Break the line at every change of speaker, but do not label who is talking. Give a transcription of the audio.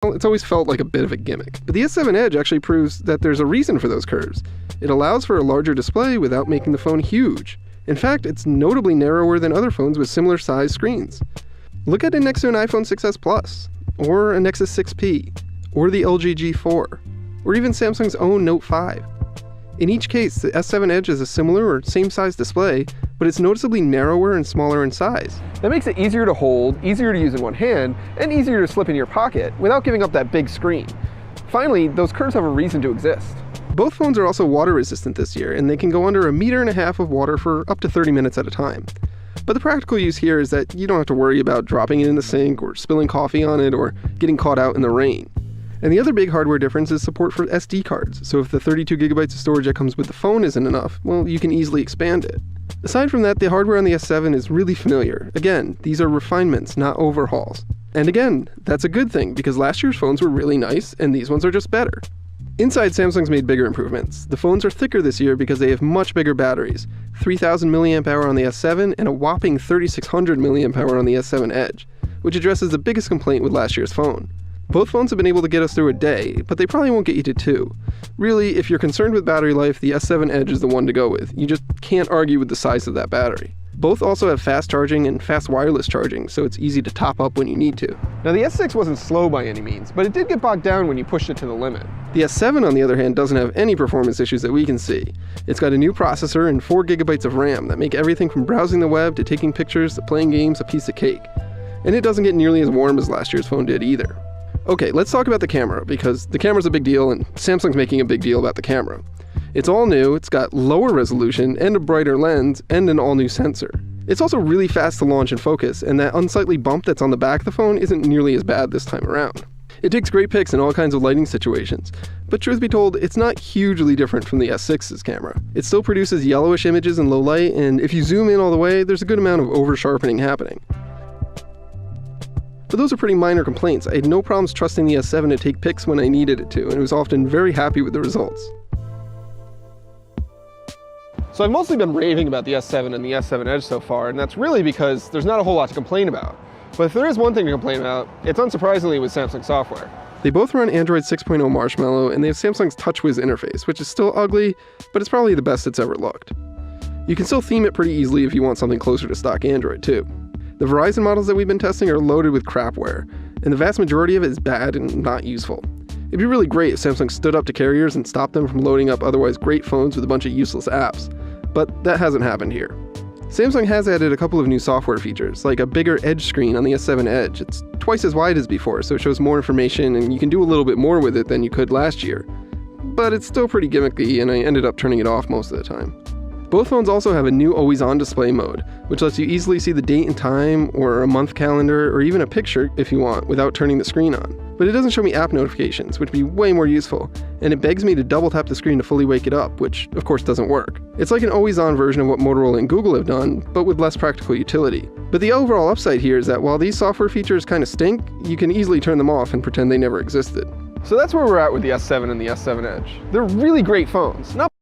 Well, it's always felt like a bit of a gimmick. But the S7 Edge actually proves that there's a reason for those curves. It allows for a larger display without making the phone huge. In fact, it's notably narrower than other phones with similar size screens. Look at it next to an iPhone 6s Plus, or a Nexus 6P, or the LG G4, or even Samsung's own Note 5. In each case, the S7 Edge has a similar or same size display, but it's noticeably narrower and smaller in size. That makes it easier to hold, easier to use in one hand, and easier to slip in your pocket without giving up that big screen. Finally, those curves have a reason to exist. Both phones are also water resistant this year, and they can go under 1.5 meters of water for up to 30 minutes at a time. But the practical use here is that you don't have to worry about dropping it in the sink or spilling coffee on it or getting caught out in the rain. And the other big hardware difference is support for SD cards, so if the 32 gigabytes of storage that comes with the phone isn't enough, well, you can easily expand it. Aside from that, the hardware on the S7 is really familiar. Again, these are refinements, not overhauls. And again, that's a good thing, because last year's phones were really nice, and these ones are just better. Inside, Samsung's made bigger improvements. The phones are thicker this year because they have much bigger batteries, 3000 mAh on the S7 and a whopping 3600 mAh on the S7 Edge, which addresses the biggest complaint with last year's phone. Both phones have been able to get us through a day, but they probably won't get you to 2. Really, if you're concerned with battery life, the S7 Edge is the one to go with. You just can't argue with the size of that battery. Both also have fast charging and fast wireless charging, so it's easy to top up when you need to. Now the S6 wasn't slow by any means, but it did get bogged down when you pushed it to the limit. The S7, on the other hand, doesn't have any performance issues that we can see. It's got a new processor and 4 gigabytes of RAM that make everything from browsing the web to taking pictures to playing games a piece of cake. And it doesn't get nearly as warm as last year's phone did either. Okay, let's talk about the camera, because the camera's a big deal and Samsung's making a big deal about the camera. It's all new, it's got lower resolution and a brighter lens and an all-new sensor. It's also really fast to launch and focus, and that unsightly bump that's on the back of the phone isn't nearly as bad this time around. It takes great pics in all kinds of lighting situations, but truth be told, it's not hugely different from the S6's camera. It still produces yellowish images in low light, and if you zoom in all the way, there's a good amount of over-sharpening happening. But those are pretty minor complaints. I had no problems trusting the S7 to take pics when I needed it to, and was often very happy with the results. So I've mostly been raving about the S7 and the S7 Edge so far, and that's really because there's not a whole lot to complain about. But if there is one thing to complain about, it's unsurprisingly with Samsung software. They both run Android 6.0 Marshmallow, and they have Samsung's TouchWiz interface, which is still ugly, but it's probably the best it's ever looked. You can still theme it pretty easily if you want something closer to stock Android too. The Verizon models that we've been testing are loaded with crapware, and the vast majority of it is bad and not useful. It'd be really great if Samsung stood up to carriers and stopped them from loading up otherwise great phones with a bunch of useless apps, but that hasn't happened here. Samsung has added a couple of new software features, like a bigger Edge screen on the S7 Edge. It's twice as wide as before, so it shows more information and you can do a little bit more with it than you could last year. But it's still pretty gimmicky, and I ended up turning it off most of the time. Both phones also have a new always-on display mode, which lets you easily see the date and time, or a month calendar, or even a picture if you want, without turning the screen on. But it doesn't show me app notifications, which would be way more useful, and it begs me to double tap the screen to fully wake it up, which of course doesn't work. It's like an always-on version of what Motorola and Google have done, but with less practical utility. But the overall upside here is that while these software features kind of stink, you can easily turn them off and pretend they never existed. So that's where we're at with the S7 and the S7 Edge. They're really great phones. Not